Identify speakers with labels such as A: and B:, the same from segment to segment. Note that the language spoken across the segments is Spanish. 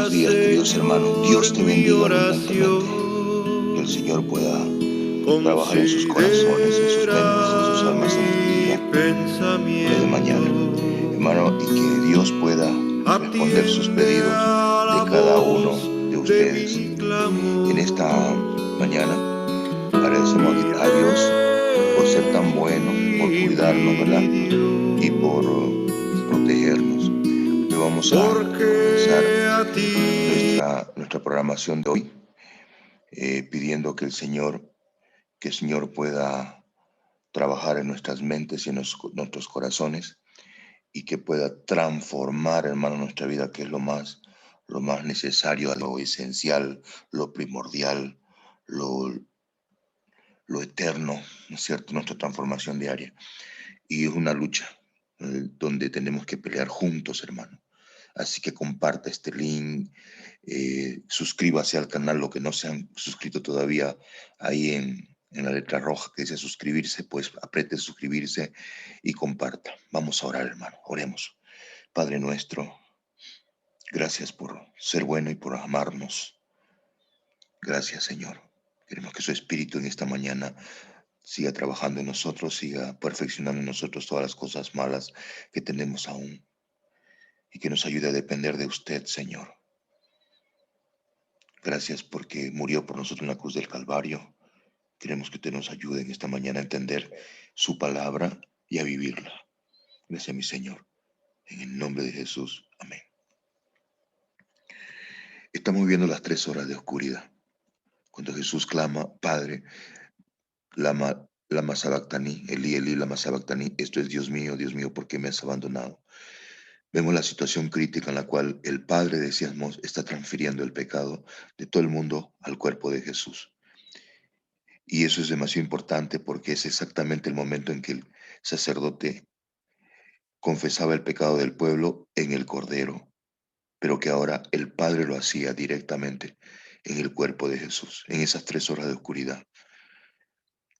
A: Buenos días, queridos hermanos. Dios te bendiga abundantemente. Que el Señor pueda trabajar en sus corazones, en sus mentes, en sus almas en este día, día de mañana, hermano, y que Dios pueda responder sus pedidos de cada uno de ustedes. En esta mañana agradecemos a Dios por ser tan bueno, por cuidarnos, ¿verdad? Y por protegernos. Hoy vamos a comenzar nuestra programación de hoy, pidiendo que el Señor pueda trabajar en nuestras mentes y en nuestros corazones y que pueda transformar, hermano, nuestra vida, que es lo más necesario, lo esencial, lo primordial, lo, lo eterno, ¿no es cierto? Nuestra transformación diaria. Y es una lucha donde tenemos que pelear juntos, hermano. Así que comparta este link, suscríbase al canal, lo que no se han suscrito todavía, ahí en la letra roja que dice suscribirse, pues apriete suscribirse y comparta. Vamos a orar, hermano, oremos. Padre nuestro, gracias por ser bueno y por amarnos. Gracias, Señor. Queremos que su Espíritu en esta mañana siga trabajando en nosotros, siga perfeccionando en nosotros todas las cosas malas que tenemos aún y que nos ayude a depender de usted, Señor. Gracias porque murió por nosotros en la cruz del Calvario. Queremos que usted nos ayude en esta mañana a entender su palabra y a vivirla. Gracias, mi Señor. En el nombre de Jesús. Amén. Estamos viviendo las 3 horas de oscuridad. Cuando Jesús clama, Padre, lama sabactani, Elí, lama sabactani, esto es Dios mío, ¿por qué me has abandonado? Vemos la situación crítica en la cual el Padre, decíamos, está transfiriendo el pecado de todo el mundo al cuerpo de Jesús. Y eso es demasiado importante porque es exactamente el momento en que el sacerdote confesaba el pecado del pueblo en el Cordero, pero que ahora el Padre lo hacía directamente en el cuerpo de Jesús, en esas 3 horas de oscuridad.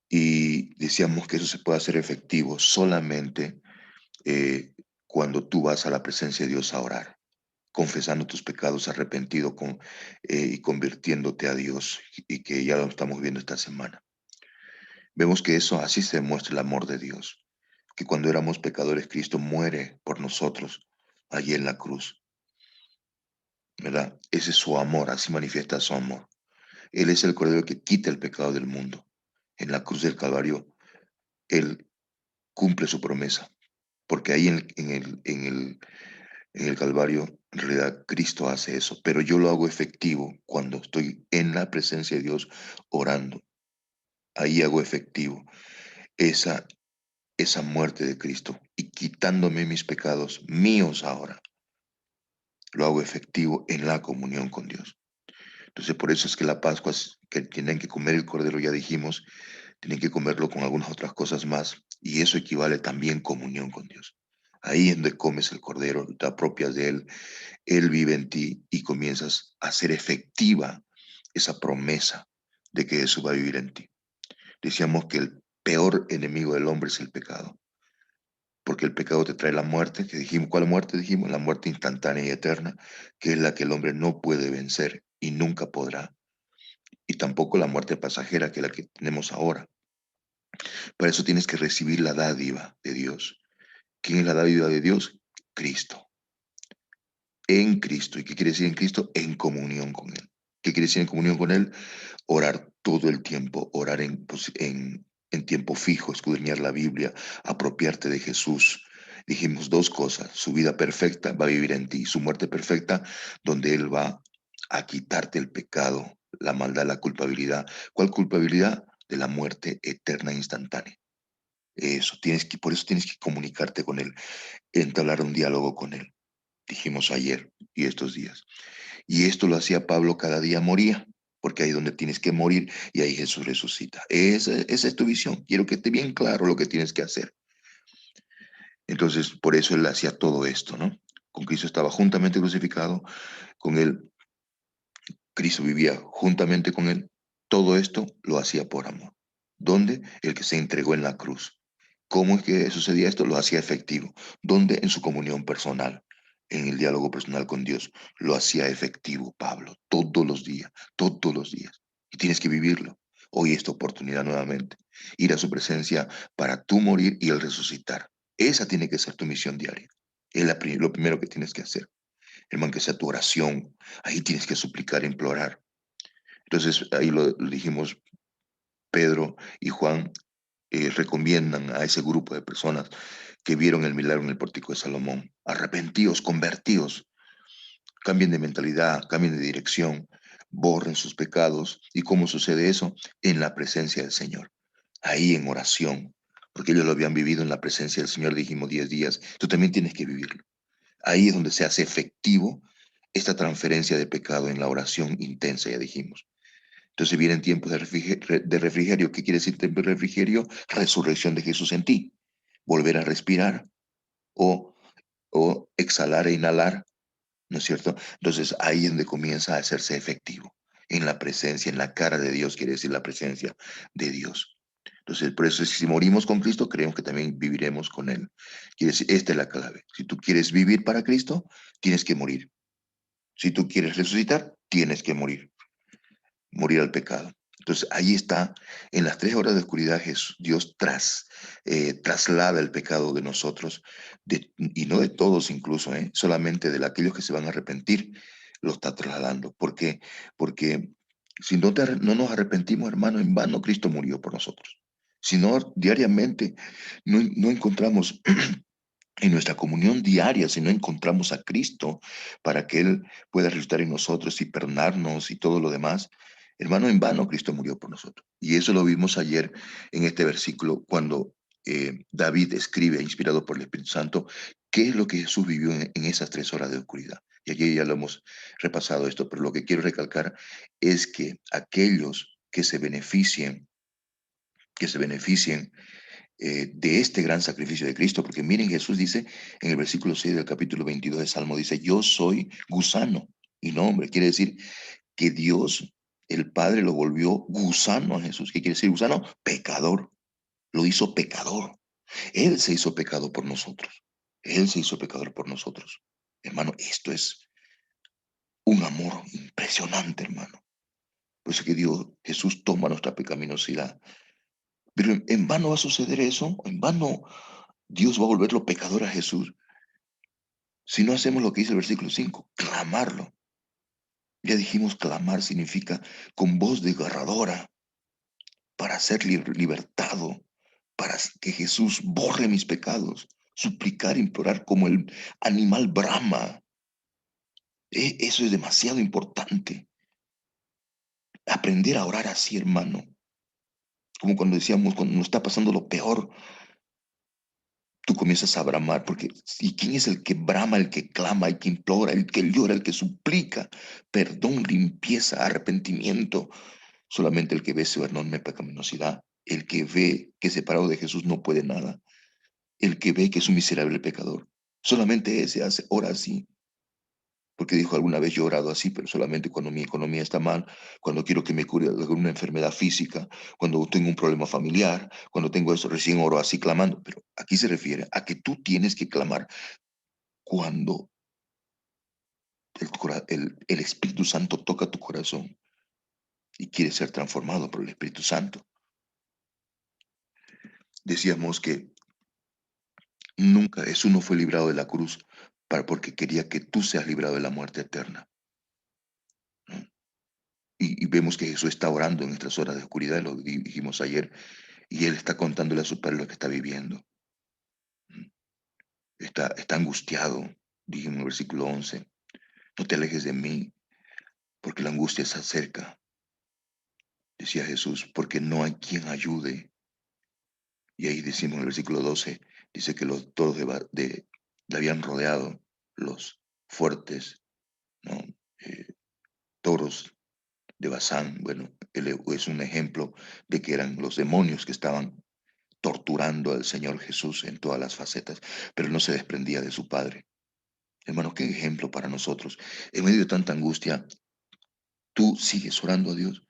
A: Y decíamos que eso se puede hacer efectivo solamente cuando tú vas a la presencia de Dios a orar, confesando tus pecados, arrepentido y convirtiéndote a Dios, y que ya lo estamos viendo esta semana. Vemos que eso así se demuestra el amor de Dios, que cuando éramos pecadores, Cristo muere por nosotros allí en la cruz, ¿verdad? Ese es su amor, así manifiesta su amor. Él es el Cordero que quita el pecado del mundo. En la cruz del Calvario, Él cumple su promesa, porque ahí en el Calvario, en realidad Cristo hace eso, pero yo lo hago efectivo cuando estoy en la presencia de Dios orando. Ahí hago efectivo esa muerte de Cristo y quitándome mis pecados míos ahora, lo hago efectivo en la comunión con Dios. Entonces, por eso es que la Pascua, que tienen que comer el cordero, ya dijimos, tienen que comerlo con algunas otras cosas más, y eso equivale también comunión con Dios. Ahí es donde comes el cordero, te apropias de Él vive en ti y comienzas a hacer efectiva esa promesa de que Jesús va a vivir en ti. Decíamos que el peor enemigo del hombre es el pecado, porque el pecado te trae la muerte, que dijimos, ¿cuál muerte? Dijimos, la muerte instantánea y eterna, que es la que el hombre no puede vencer y nunca podrá, y tampoco la muerte pasajera, que es la que tenemos ahora. Para eso tienes que recibir la dádiva de Dios. ¿Quién es la dádiva de Dios? Cristo. En Cristo. ¿Y qué quiere decir en Cristo? En comunión con Él. ¿Qué quiere decir en comunión con Él? Orar todo el tiempo, orar en tiempo fijo, escudriñar la Biblia, apropiarte de Jesús. Dijimos 2 cosas: su vida perfecta va a vivir en ti, su muerte perfecta, donde Él va a quitarte el pecado, la maldad, la culpabilidad. ¿Cuál culpabilidad? De la muerte eterna e instantánea. Por eso tienes que comunicarte con Él, entablar un diálogo con Él. Dijimos ayer y estos días. Y esto lo hacía Pablo, cada día moría, porque ahí es donde tienes que morir y ahí Jesús resucita. Esa es tu visión. Quiero que esté bien claro lo que tienes que hacer. Entonces, por eso él hacía todo esto, ¿no? Con Cristo estaba juntamente crucificado, con él, Cristo vivía juntamente con él. Todo esto lo hacía por amor. ¿Dónde? El que se entregó en la cruz. ¿Cómo es que sucedía esto? Lo hacía efectivo. ¿Dónde? En su comunión personal. en el diálogo personal con Dios. Lo hacía efectivo Pablo, todos los días, todos los días. Y tienes que vivirlo. Hoy esta oportunidad nuevamente. Ir a su presencia para tú morir y el resucitar. Esa tiene que ser tu misión diaria. Es lo primero que tienes que hacer. Hermano, que sea tu oración. Ahí tienes que suplicar, implorar. Entonces, ahí lo dijimos, Pedro y Juan recomiendan a ese grupo de personas que vieron el milagro en el pórtico de Salomón. Arrepentíos, convertíos, cambien de mentalidad, cambien de dirección, borren sus pecados. ¿Y cómo sucede eso? En la presencia del Señor, ahí en oración, porque ellos lo habían vivido en la presencia del Señor, dijimos 10 días, tú también tienes que vivirlo. Ahí es donde se hace efectivo esta transferencia de pecado en la oración intensa, ya dijimos. Entonces vienen tiempos de refrigerio. ¿Qué quiere decir tiempo de refrigerio? Resurrección de Jesús en ti. Volver a respirar o, o exhalar e inhalar, ¿no es cierto? Entonces ahí es donde comienza a hacerse efectivo. En la presencia, en la cara de Dios, quiere decir la presencia de Dios. Entonces, por eso si morimos con Cristo, creemos que también viviremos con Él. Quiere decir, esta es la clave. Si tú quieres vivir para Cristo, tienes que morir. Si tú quieres resucitar, tienes que morir. Morir al pecado. Entonces, ahí está, en las 3 horas de oscuridad, Dios traslada el pecado de nosotros, y no de todos incluso, solamente de aquellos que se van a arrepentir, lo está trasladando. ¿Por qué? Porque si no nos arrepentimos, hermano, en vano Cristo murió por nosotros. Si no, diariamente no encontramos en nuestra comunión diaria, si no encontramos a Cristo para que Él pueda resucitar en nosotros y perdonarnos y todo lo demás, hermano, en vano Cristo murió por nosotros. Y eso lo vimos ayer en este versículo cuando David escribe, inspirado por el Espíritu Santo, qué es lo que Jesús vivió en esas 3 horas de oscuridad. Y ayer ya lo hemos repasado esto, pero lo que quiero recalcar es que aquellos que se beneficien de este gran sacrificio de Cristo, porque miren, Jesús dice en el versículo 6 del capítulo 22 de Salmo, dice, yo soy gusano y no hombre, quiere decir que Dios, el Padre, lo volvió gusano a Jesús. ¿Qué quiere decir gusano? Pecador, lo hizo pecador. Él se hizo pecado por nosotros. Él se hizo pecador por nosotros. Hermano, esto es un amor impresionante, hermano. Por eso que Dios, Jesús toma nuestra pecaminosidad. Pero en vano va a suceder eso, en vano Dios va a volverlo pecador a Jesús si no hacemos lo que dice el versículo 5, clamarlo. Ya dijimos, clamar significa con voz desgarradora para ser libertado, para que Jesús borre mis pecados, suplicar, implorar como el animal brama. Eso es demasiado importante. Aprender a orar así, hermano. Como cuando decíamos, cuando nos está pasando lo peor, tú comienzas a bramar, porque ¿y quién es el que brama, el que clama, el que implora, el que llora, el que suplica? Perdón, limpieza, arrepentimiento. Solamente el que ve su enorme pecaminosidad, el que ve que separado de Jesús no puede nada, el que ve que es un miserable pecador. Solamente ese ora así. Porque dijo, alguna vez yo he orado así, pero solamente cuando mi economía está mal, cuando quiero que me cure alguna enfermedad física, cuando tengo un problema familiar, cuando tengo eso, recién oro así clamando. Pero aquí se refiere a que tú tienes que clamar cuando el Espíritu Santo toca tu corazón y quieres ser transformado por el Espíritu Santo. Decíamos que nunca Jesús no fue librado de la cruz porque quería que tú seas librado de la muerte eterna, ¿no? Y vemos que Jesús está orando en nuestras horas de oscuridad, lo dijimos ayer, y Él está contándole a su Padre lo que está viviendo. Está angustiado, dijimos en el versículo 11. No te alejes de mí, porque la angustia se acerca, decía Jesús, porque no hay quien ayude. Y ahí decimos en el versículo 12, dice que los toros le habían rodeado, los fuertes, ¿no? Toros de Basán. Bueno, él es un ejemplo de que eran los demonios que estaban torturando al Señor Jesús en todas las facetas, pero él no se desprendía de su Padre. Hermano, qué ejemplo para nosotros. En medio de tanta angustia, tú sigues orando a Dios,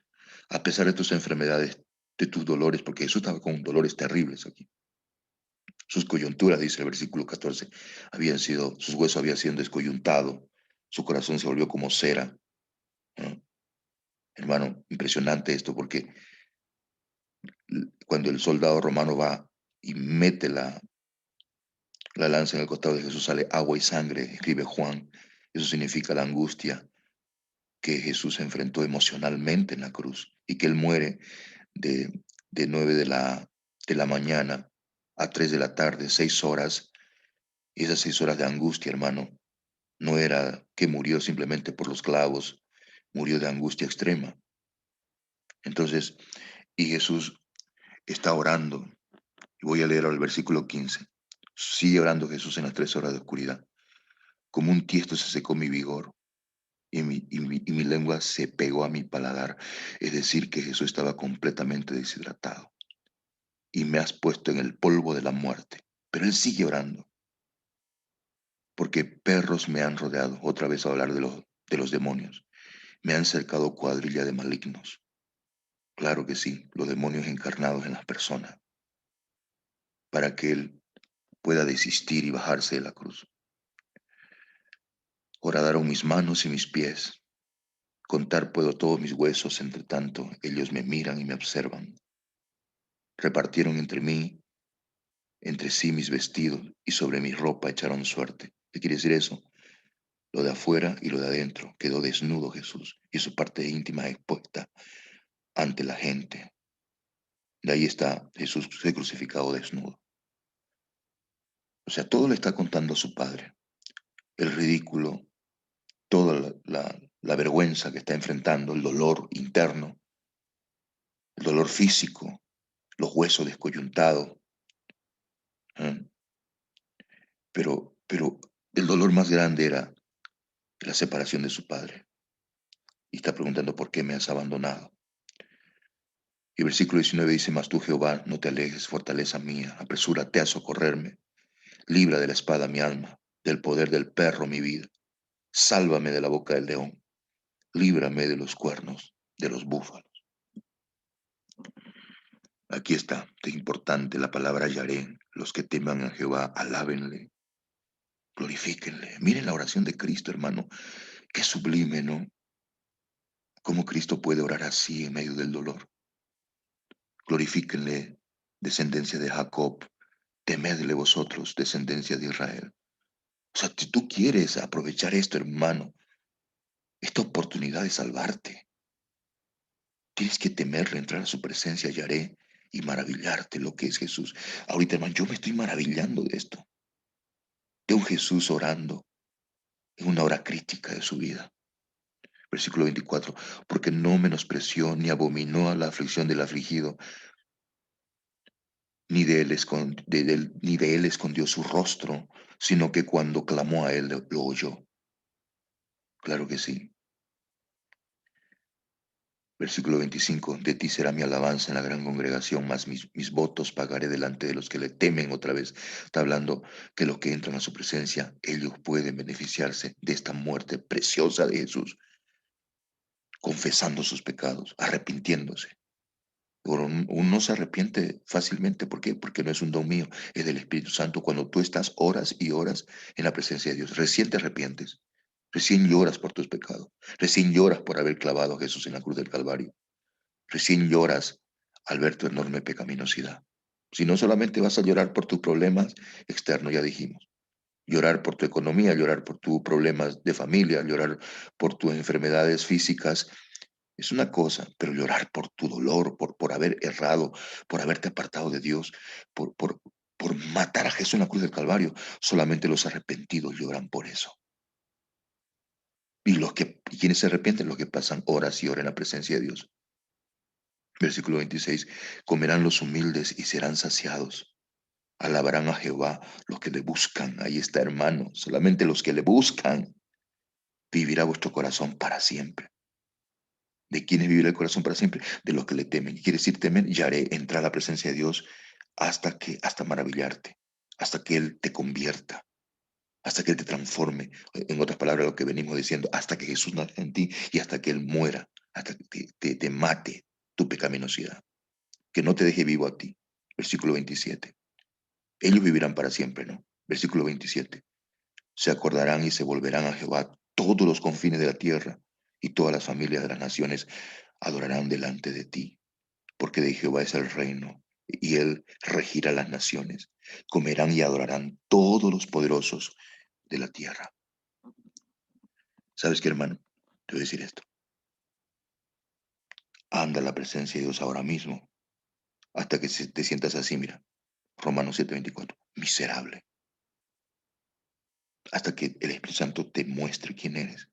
A: a pesar de tus enfermedades, de tus dolores, porque Jesús estaba con dolores terribles aquí. Sus coyunturas, dice el versículo 14, sus huesos habían sido descoyuntados, su corazón se volvió como cera, ¿no? Hermano, impresionante esto, porque cuando el soldado romano va y mete la lanza en el costado de Jesús, sale agua y sangre, escribe Juan. Eso significa la angustia que Jesús enfrentó emocionalmente en la cruz y que él muere de, de 9 de la mañana a 3 de la tarde, 6 horas. Y esas 6 horas de angustia, hermano, no era que murió simplemente por los clavos, murió de angustia extrema. Entonces, y Jesús está orando. Y voy a leer ahora el versículo 15. Sigue orando Jesús en las 3 horas de oscuridad. Como un tiesto se secó mi vigor y mi lengua se pegó a mi paladar. Es decir, que Jesús estaba completamente deshidratado. Y me has puesto en el polvo de la muerte. Pero él sigue orando, porque perros me han rodeado. Otra vez a hablar de los demonios. Me han cercado cuadrilla de malignos. Claro que sí, los demonios encarnados en las personas, para que él pueda desistir y bajarse de la cruz. Horadaron mis manos y mis pies. Contar puedo todos mis huesos, entre tanto ellos me miran y me observan. Repartieron entre sí mis vestidos, y sobre mi ropa echaron suerte. ¿Qué quiere decir eso? Lo de afuera y lo de adentro. Quedó desnudo Jesús y su parte íntima expuesta ante la gente. De ahí está Jesús crucificado desnudo. O sea, todo le está contando a su Padre. El ridículo, toda la vergüenza que está enfrentando, el dolor interno, el dolor físico, los huesos descoyuntados. ¿Eh? Pero el dolor más grande era la separación de su Padre. Y está preguntando, ¿por qué me has abandonado? Y el versículo 19 dice, mas tú, Jehová, no te alejes, fortaleza mía, apresúrate a socorrerme, libra de la espada mi alma, del poder del perro mi vida, sálvame de la boca del león, líbrame de los cuernos de los búfalos. Aquí está, es importante la palabra Yaré. Los que teman a Jehová, alábenle, glorifíquenle. Miren la oración de Cristo, hermano. Qué sublime, ¿no? ¿Cómo Cristo puede orar así en medio del dolor? Glorifíquenle, descendencia de Jacob. Temedle vosotros, descendencia de Israel. O sea, si tú quieres aprovechar esto, hermano, esta oportunidad de salvarte, tienes que temerle, entrar a su presencia, Yaré, y maravillarte lo que es Jesús. Ahorita, hermano, yo me estoy maravillando de esto, de un Jesús orando en una hora crítica de su vida. Versículo 24, porque no menospreció ni abominó a la aflicción del afligido, ni de él escondió su rostro, sino que cuando clamó a él lo oyó. Claro que sí. Versículo 25, de ti será mi alabanza en la gran congregación, mas mis votos pagaré delante de los que le temen. Otra vez está hablando que los que entran a su presencia, ellos pueden beneficiarse de esta muerte preciosa de Jesús, confesando sus pecados, arrepintiéndose. Uno no se arrepiente fácilmente. ¿Por qué? Porque no es un don mío, es del Espíritu Santo. Cuando tú estás horas y horas en la presencia de Dios, recién te arrepientes, recién lloras por tus pecados, recién lloras por haber clavado a Jesús en la cruz del Calvario, recién lloras al ver tu enorme pecaminosidad. Si no solamente vas a llorar por tus problemas externos, ya dijimos, llorar por tu economía, llorar por tus problemas de familia, llorar por tus enfermedades físicas, es una cosa, pero llorar por tu dolor, por haber errado, por haberte apartado de Dios, por matar a Jesús en la cruz del Calvario, solamente los arrepentidos lloran por eso. Y quienes se arrepienten, los que pasan horas y horas en la presencia de Dios. Versículo 26, comerán los humildes y serán saciados. Alabarán a Jehová los que le buscan. Ahí está, hermano. Solamente los que le buscan. Vivirá vuestro corazón para siempre. ¿De quiénes vivirá el corazón para siempre? De los que le temen. ¿Quiere decir temer? Ya haré entrar a la presencia de Dios hasta maravillarte, hasta que Él te convierta, hasta que Él te transforme. En otras palabras, lo que venimos diciendo, hasta que Jesús nazca en ti y hasta que Él muera, hasta que te mate tu pecaminosidad, que no te deje vivo a ti. Versículo 27. Ellos vivirán para siempre, ¿no? Versículo 27. Se acordarán y se volverán a Jehová todos los confines de la tierra, y todas las familias de las naciones adorarán delante de ti, porque de Jehová es el reino, y él regirá las naciones. Comerán y adorarán todos los poderosos de la tierra. ¿Sabes qué, hermano? Te voy a decir esto. Anda a la presencia de Dios ahora mismo, hasta que te sientas así, mira. Romanos 7:24. Miserable. Hasta que el Espíritu Santo te muestre quién eres.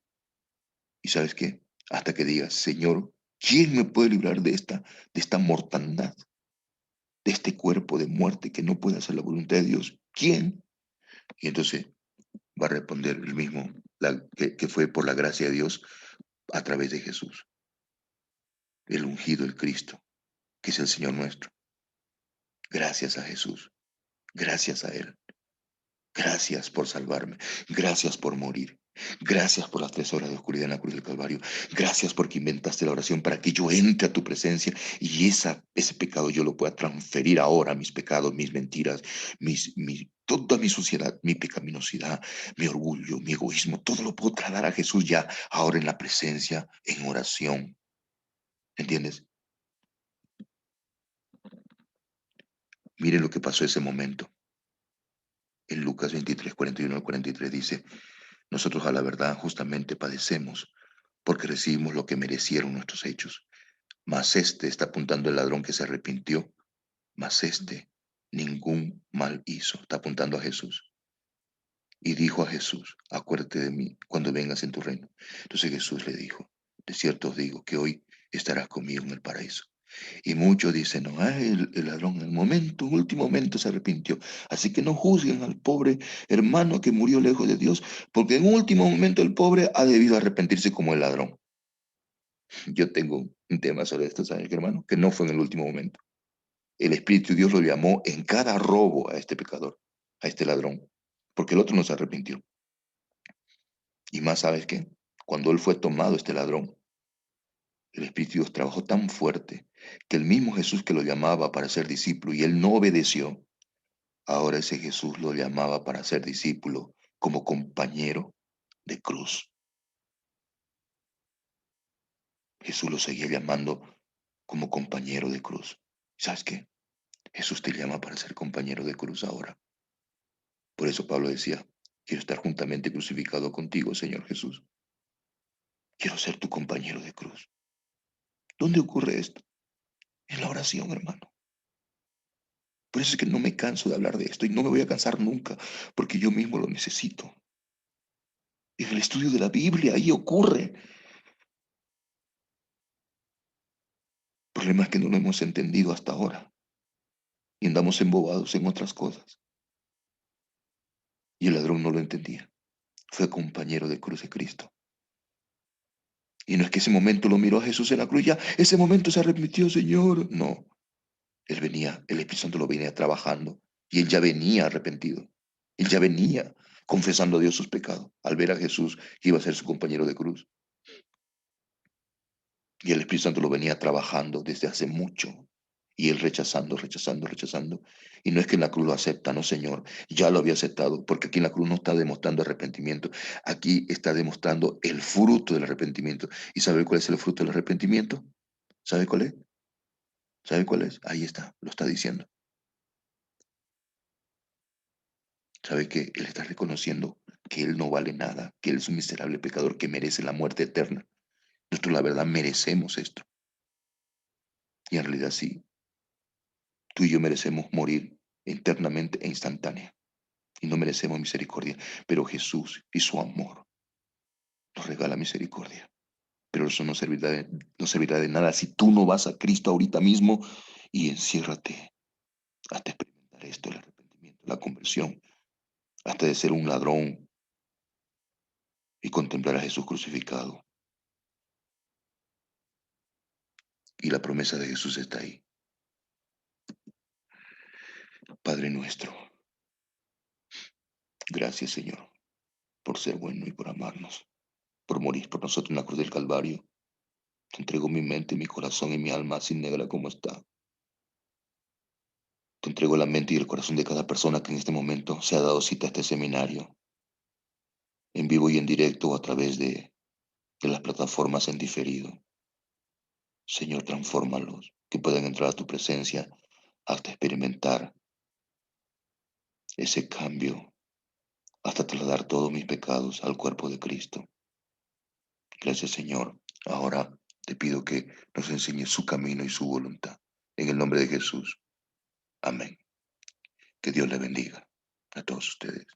A: ¿Y sabes qué? Hasta que digas, Señor, ¿quién me puede librar de esta mortandad, de este cuerpo de muerte que no puede hacer la voluntad de Dios? ¿Quién? Y entonces va a responder el mismo, que fue por la gracia de Dios a través de Jesús, el ungido, el Cristo, que es el Señor nuestro. Gracias a Jesús, gracias a Él. Gracias por salvarme. Gracias por morir. Gracias por las 3 horas de oscuridad en la cruz del Calvario. Gracias porque inventaste la oración para que yo entre a tu presencia y ese pecado yo lo pueda transferir ahora, mis pecados, mis mentiras, toda mi suciedad, mi pecaminosidad, mi orgullo, mi egoísmo, todo lo puedo trasladar a Jesús ya, ahora en la presencia, en oración. ¿Entiendes? Mire lo que pasó ese momento. En Lucas 23, 41 al 43 dice, nosotros a la verdad justamente padecemos porque recibimos lo que merecieron nuestros hechos. Mas este está apuntando al ladrón que se arrepintió, mas este ningún mal hizo. Está apuntando a Jesús. Y dijo a Jesús, acuérdate de mí cuando vengas en tu reino. Entonces Jesús le dijo, de cierto os digo que hoy estarás conmigo en el paraíso. Y muchos dicen, no, el ladrón en el momento, en último momento se arrepintió. Así que no juzguen al pobre hermano que murió lejos de Dios, porque en último momento el pobre ha debido arrepentirse como el ladrón. Yo tengo un tema sobre esto, ¿sabes, hermano? Que no fue en el último momento. El Espíritu de Dios lo llamó en cada robo a este pecador, a este ladrón, porque el otro no se arrepintió. Y más, ¿sabes qué? Cuando él fue tomado, este ladrón, el Espíritu de Dios trabajó tan fuerte que el mismo Jesús que lo llamaba para ser discípulo y él no obedeció, ahora ese Jesús lo llamaba para ser discípulo como compañero de cruz. Jesús lo seguía llamando como compañero de cruz. ¿Sabes qué? Jesús te llama para ser compañero de cruz ahora. Por eso Pablo decía, quiero estar juntamente crucificado contigo, Señor Jesús. Quiero ser tu compañero de cruz. ¿Dónde ocurre esto? En la oración, hermano. Por eso es que no me canso de hablar de esto y no me voy a cansar nunca, porque yo mismo lo necesito. En el estudio de la Biblia, ahí ocurre. El problema es que no lo hemos entendido hasta ahora y andamos embobados en otras cosas. Y el ladrón no lo entendía. Fue compañero de cruz de Cristo. Y no es que ese momento lo miró a Jesús en la cruz, ya, ese momento se arrepintió, Señor. No, él venía, el Espíritu Santo lo venía trabajando y él ya venía arrepentido. Él ya venía confesando a Dios sus pecados al ver a Jesús que iba a ser su compañero de cruz. Y el Espíritu Santo lo venía trabajando desde hace mucho. Y él rechazando, rechazando, rechazando. Y no es que en la cruz lo acepta, no, Señor. Ya lo había aceptado, porque aquí en la cruz no está demostrando arrepentimiento. Aquí está demostrando el fruto del arrepentimiento. ¿Y sabe cuál es el fruto del arrepentimiento? ¿Sabe cuál es? ¿Sabe cuál es? Ahí está, lo está diciendo. ¿Sabe que él está reconociendo que él no vale nada, que él es un miserable pecador que merece la muerte eterna? Nosotros, la verdad, merecemos esto. Y en realidad sí, tú y yo merecemos morir eternamente e instantánea. Y no merecemos misericordia. Pero Jesús y su amor nos regala misericordia. Pero eso no servirá de nada si tú no vas a Cristo ahorita mismo y enciérrate hasta experimentar esto, el arrepentimiento, la conversión, hasta de ser un ladrón y contemplar a Jesús crucificado. Y la promesa de Jesús está ahí. Padre nuestro, gracias, Señor, por ser bueno y por amarnos, por morir por nosotros en la cruz del Calvario. Te entrego mi mente, mi corazón y mi alma, así negra como está. Te entrego la mente y el corazón de cada persona que en este momento se ha dado cita a este seminario, en vivo y en directo o a través de las plataformas en diferido. Señor, transfórmalos, que puedan entrar a tu presencia hasta experimentar ese cambio, hasta trasladar todos mis pecados al cuerpo de Cristo. Gracias, Señor. Ahora te pido que nos enseñes su camino y su voluntad. En el nombre de Jesús. Amén. Que Dios le bendiga a todos ustedes.